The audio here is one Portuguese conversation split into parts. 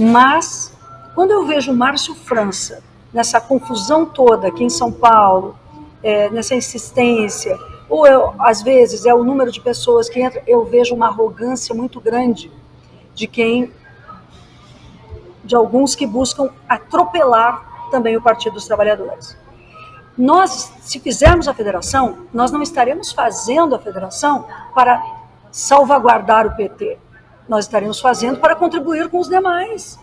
Mas, quando eu vejo Márcio França, nessa confusão toda aqui em São Paulo, nessa insistência, ou às vezes é o número de pessoas que entram, eu vejo uma arrogância muito grande de alguns que buscam atropelar também o Partido dos Trabalhadores. Nós, se fizermos a federação, nós não estaremos fazendo a federação para salvaguardar o PT. Nós estaremos fazendo para contribuir com os demais.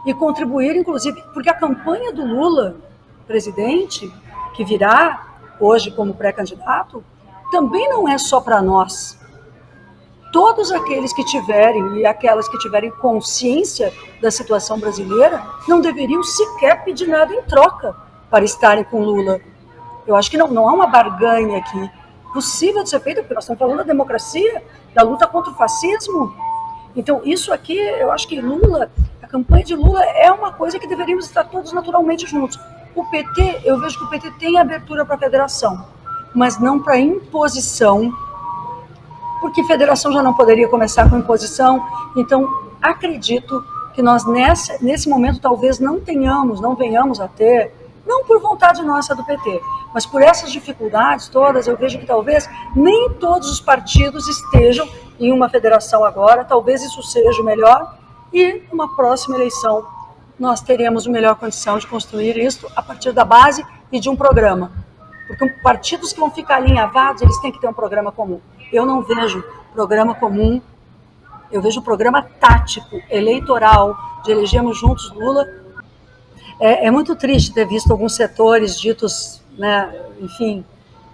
E contribuir, inclusive, porque a campanha do Lula, presidente, que virá hoje como pré-candidato, também não é só para nós. Todos aqueles que tiverem e aquelas que tiverem consciência da situação brasileira não deveriam sequer pedir nada em troca para estarem com Lula. Eu acho que não há uma barganha aqui possível de ser feita, porque nós estamos falando da democracia, da luta contra o fascismo. Então, isso aqui, eu acho que Lula, a campanha de Lula é uma coisa que deveríamos estar todos naturalmente juntos. O PT, eu vejo que o PT tem abertura para a federação, mas não para imposição, porque federação já não poderia começar com imposição. Então, acredito que nós, nesse momento, talvez não venhamos a ter, não por vontade nossa do PT, mas por essas dificuldades todas, eu vejo que talvez nem todos os partidos estejam em uma federação agora, talvez isso seja o melhor, e numa próxima eleição nós teremos a melhor condição de construir isso a partir da base e de um programa. Porque partidos que vão ficar alinhavados, eles têm que ter um programa comum. Eu não vejo programa comum, eu vejo programa tático, eleitoral, de elegermos juntos Lula. É muito triste ter visto alguns setores ditos, né, enfim,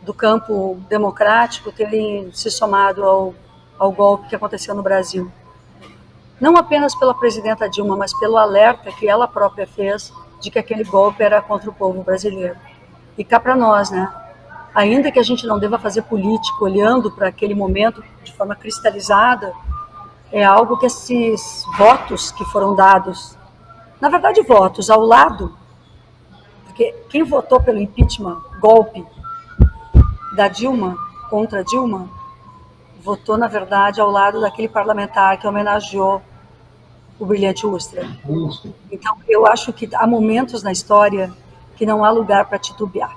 do campo democrático terem se somado ao golpe que aconteceu no Brasil. Não apenas pela presidenta Dilma, mas pelo alerta que ela própria fez de que aquele golpe era contra o povo brasileiro. E cá para nós, né? Ainda que a gente não deva fazer política olhando para aquele momento de forma cristalizada, é algo que esses votos que foram dados, na verdade votos ao lado, porque quem votou pelo impeachment, golpe da Dilma, contra Dilma, votou na verdade ao lado daquele parlamentar que homenageou o brilhante Ustra. Então eu acho que há momentos na história que não há lugar para titubear.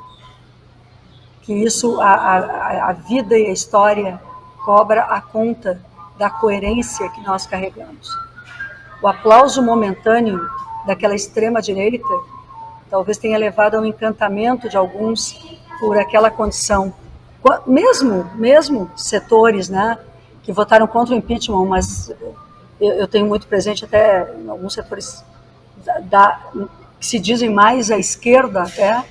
Que isso, a vida e a história cobra a conta da coerência que nós carregamos. O aplauso momentâneo daquela extrema-direita talvez tenha levado ao encantamento de alguns por aquela condição. Mesmo setores, né, que votaram contra o impeachment, mas eu tenho muito presente até em alguns setores que se dizem mais à esquerda até,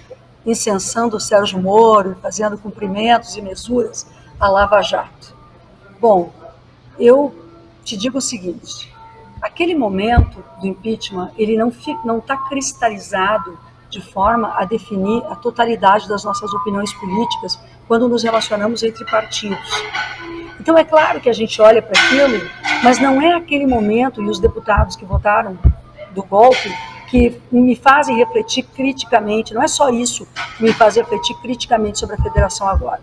incensando o Sérgio Moro, fazendo cumprimentos e mesuras à Lava Jato. Bom, eu te digo o seguinte, aquele momento do impeachment, ele não está cristalizado de forma a definir a totalidade das nossas opiniões políticas quando nos relacionamos entre partidos. Então é claro que a gente olha para aquilo, mas não é aquele momento e os deputados que votaram do golpe que me fazem refletir criticamente, não é só isso que me faz refletir criticamente sobre a federação agora.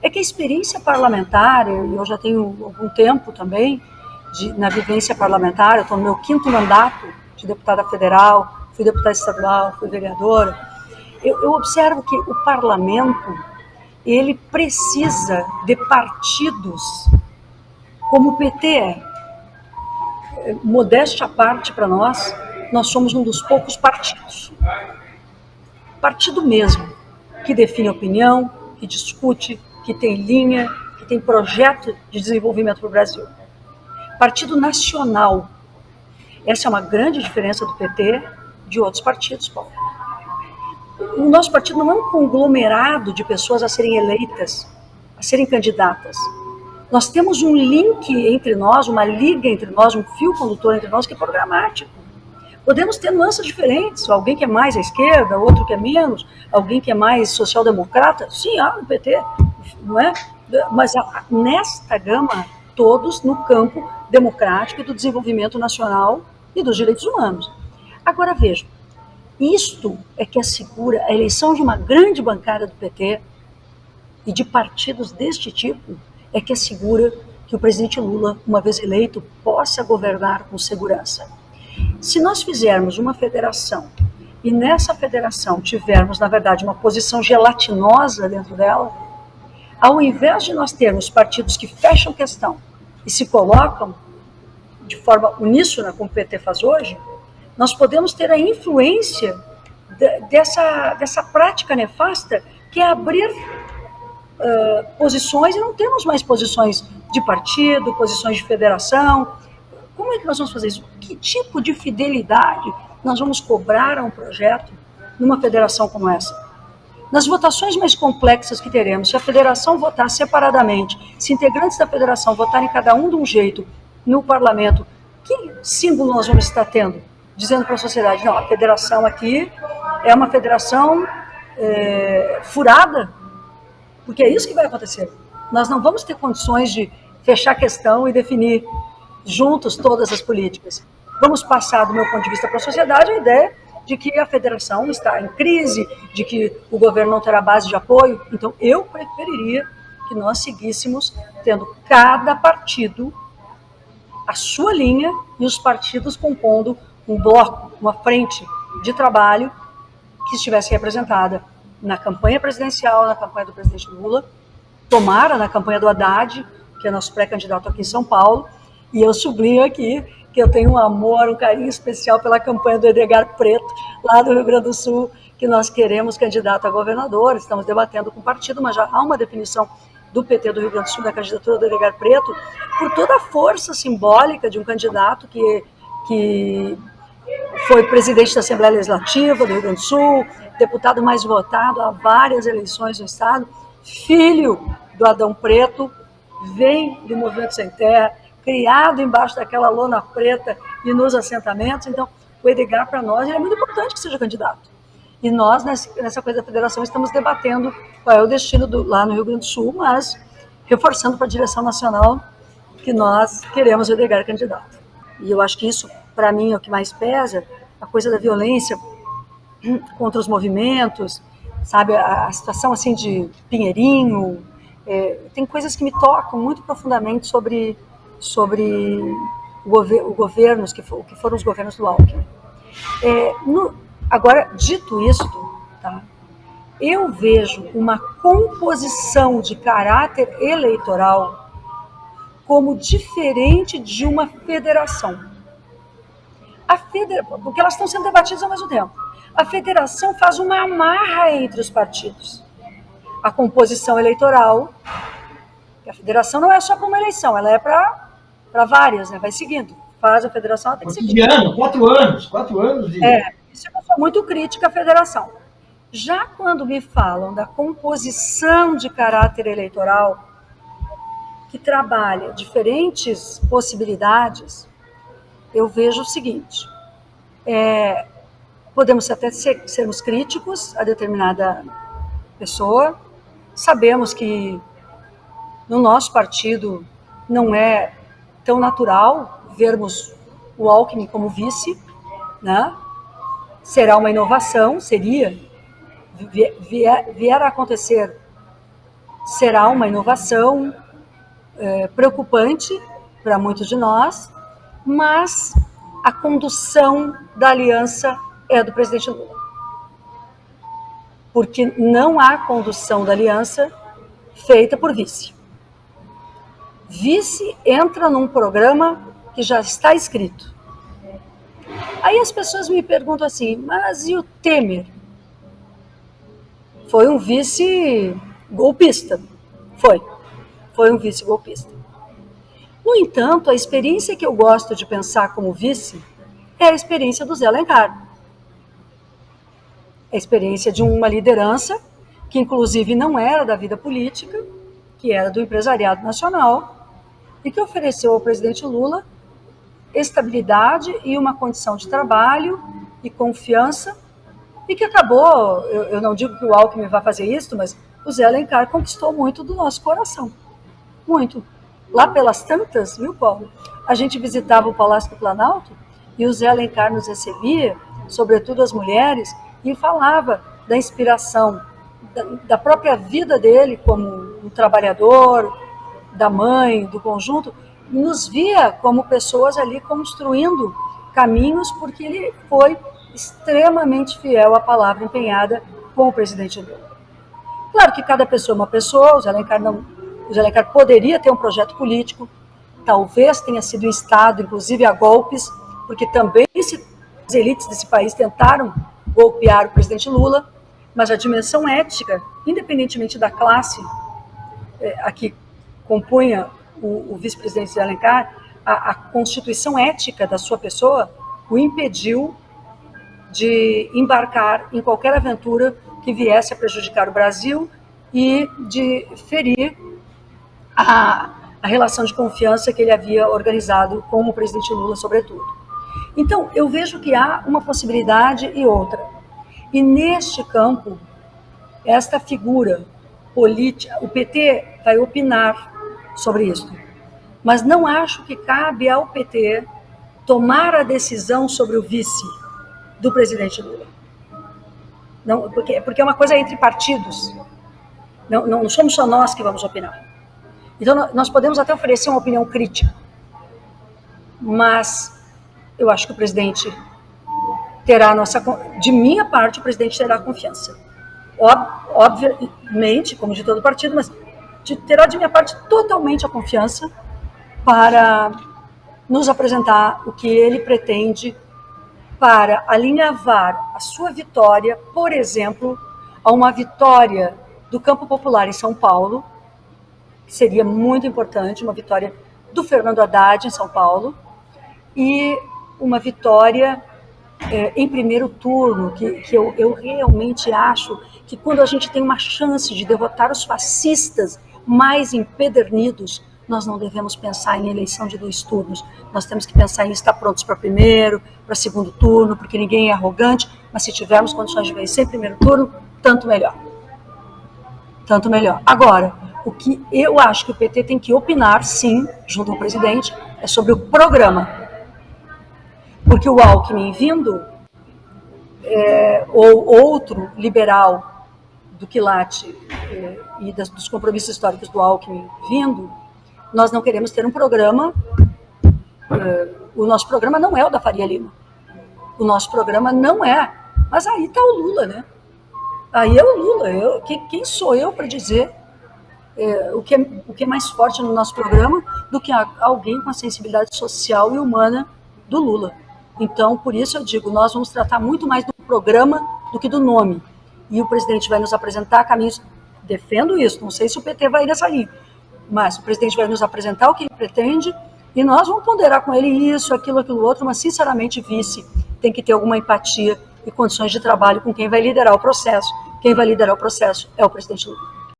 É que a experiência parlamentar, eu já tenho algum tempo também na vivência parlamentar, eu estou no meu 5º mandato de deputada federal, fui deputada estadual, fui vereadora, eu observo que o parlamento, ele precisa de partidos como o PT é. Modéstia à parte para nós somos um dos poucos partidos. Partido mesmo, que define opinião, que discute, que tem linha, que tem projeto de desenvolvimento para o Brasil. Partido nacional. Essa é uma grande diferença do PT de outros partidos, Paulo. O nosso partido não é um conglomerado de pessoas a serem eleitas, a serem candidatas. Nós temos um link entre nós, uma liga entre nós, um fio condutor entre nós que é programático. Podemos ter nuances diferentes, alguém que é mais à esquerda, outro que é menos, alguém que é mais social-democrata, sim, no PT, não é? Mas nesta gama, todos no campo democrático do desenvolvimento nacional e dos direitos humanos. Agora vejam, isto é que assegura a eleição de uma grande bancada do PT e de partidos deste tipo, é que assegura que o presidente Lula, uma vez eleito, possa governar com segurança. Se nós fizermos uma federação e nessa federação tivermos, na verdade, uma posição gelatinosa dentro dela, ao invés de nós termos partidos que fecham questão e se colocam de forma uníssona, como o PT faz hoje, nós podemos ter a influência dessa prática nefasta, que é abrir posições, e não temos mais posições de partido, posições de federação. Como é que nós vamos fazer isso? Que tipo de fidelidade nós vamos cobrar a um projeto numa federação como essa? Nas votações mais complexas que teremos, se a federação votar separadamente, se integrantes da federação votarem cada um de um jeito no parlamento, que símbolo nós vamos estar tendo? Dizendo para a sociedade, não, a federação aqui é uma federação furada, porque é isso que vai acontecer. Nós não vamos ter condições de fechar a questão e definir juntos todas as políticas. Vamos passar, do meu ponto de vista, para a sociedade a ideia de que a federação está em crise, de que o governo não terá base de apoio. Então, eu preferiria que nós seguíssemos tendo cada partido a sua linha e os partidos compondo um bloco, uma frente de trabalho que estivesse representada na campanha presidencial, na campanha do presidente Lula, tomara na campanha do Haddad, que é nosso pré-candidato aqui em São Paulo, e eu sublinho aqui que eu tenho um amor, um carinho especial pela campanha do Edgar Preto, lá do Rio Grande do Sul, que nós queremos candidato a governador, estamos debatendo com o partido, mas já há uma definição do PT do Rio Grande do Sul, da candidatura do Edgar Preto, por toda a força simbólica de um candidato que foi presidente da Assembleia Legislativa do Rio Grande do Sul, deputado mais votado há várias eleições no estado, filho do Adão Preto, vem do Movimento Sem Terra, criado embaixo daquela lona preta e nos assentamentos. Então, o Edgar, para nós, ele é muito importante que seja candidato. E nós, nessa coisa da federação, estamos debatendo qual é o destino lá no Rio Grande do Sul, mas reforçando para a direção nacional que nós queremos o Edgar candidato. E eu acho que isso, para mim, é o que mais pesa, a coisa da violência contra os movimentos, sabe, a situação assim de Pinheirinho, tem coisas que me tocam muito profundamente sobre governos que foram os governos do Alckmin. Agora, dito isto, tá, eu vejo uma composição de caráter eleitoral como diferente de uma federação. Porque elas estão sendo debatidas ao mesmo tempo. A federação faz uma amarra entre os partidos. A composição eleitoral, a federação não é só para uma eleição, ela é para várias, né? Vai seguindo. Faz a federação, ela tem que seguir. 4 anos. Isso eu sou muito crítica à federação. Já quando me falam da composição de caráter eleitoral, que trabalha diferentes possibilidades, eu vejo o seguinte, podemos até sermos críticos a determinada pessoa, sabemos que no nosso partido não é tão natural vermos o Alckmin como vice, né? Será uma inovação, vier a acontecer, será uma inovação preocupante para muitos de nós, mas a condução da aliança é do presidente Lula. Porque não há condução da aliança feita por vice. Vice entra num programa que já está escrito. Aí as pessoas me perguntam assim, mas e o Temer? Foi um vice golpista. Foi um vice golpista. No entanto, a experiência que eu gosto de pensar como vice é a experiência do Zé Alencar. A experiência de uma liderança que, inclusive, não era da vida política, que era do empresariado nacional, e que ofereceu ao presidente Lula estabilidade e uma condição de trabalho e confiança, e que acabou, eu não digo que o Alckmin vai fazer isso, mas o Zé Alencar conquistou muito do nosso coração. Muito. Lá pelas tantas, viu, Paulo? A gente visitava o Palácio do Planalto e o Zé Alencar nos recebia, sobretudo as mulheres, e falava da inspiração, da própria vida dele como um trabalhador, da mãe, do conjunto, nos via como pessoas ali construindo caminhos, porque ele foi extremamente fiel à palavra empenhada com o presidente Lula. Claro que cada pessoa é uma pessoa, o Zé Alencar poderia ter um projeto político, talvez tenha sido instado, inclusive, a golpes, porque também as elites desse país tentaram golpear o presidente Lula, mas a dimensão ética, independentemente da classe a que compunha o vice-presidente Zé Alencar, a constituição ética da sua pessoa o impediu de embarcar em qualquer aventura que viesse a prejudicar o Brasil e de ferir a relação de confiança que ele havia organizado com o presidente Lula, sobretudo. Então, eu vejo que há uma possibilidade e outra. E neste campo, esta figura política, o PT vai opinar sobre isso, mas não acho que cabe ao PT tomar a decisão sobre o vice do presidente Lula. Não, porque é uma coisa entre partidos. Não somos só nós que vamos opinar. Então, nós podemos até oferecer uma opinião crítica, mas eu acho que o presidente terá de minha parte, o presidente terá confiança. Obviamente, como de todo partido, mas terá de minha parte totalmente a confiança para nos apresentar o que ele pretende para alinhavar a sua vitória, por exemplo, a uma vitória do campo popular em São Paulo, que seria muito importante, uma vitória do Fernando Haddad em São Paulo, e uma vitória em primeiro turno, que eu realmente acho que quando a gente tem uma chance de derrotar os fascistas mais empedernidos, nós não devemos pensar em eleição de 2 turnos. Nós temos que pensar em estar prontos para primeiro, para segundo turno, porque ninguém é arrogante, mas se tivermos condições de vencer em primeiro turno, tanto melhor. Tanto melhor. Agora, o que eu acho que o PT tem que opinar, sim, junto ao presidente, é sobre o programa. Porque o Alckmin vindo, ou outro liberal do quilate e dos compromissos históricos do Alckmin vindo, nós não queremos ter um programa, o nosso programa não é o da Faria Lima, o nosso programa não é, mas aí está o Lula, né? Aí é o Lula, quem sou eu para dizer o que é mais forte no nosso programa do que alguém com a sensibilidade social e humana do Lula. Então, por isso eu digo, nós vamos tratar muito mais do programa do que do nome. E o presidente vai nos apresentar caminhos, defendo isso, não sei se o PT vai nessa linha, mas o presidente vai nos apresentar o que ele pretende e nós vamos ponderar com ele isso, aquilo outro, mas sinceramente vice tem que ter alguma empatia e condições de trabalho com quem vai liderar o processo. Quem vai liderar o processo é o presidente Lula.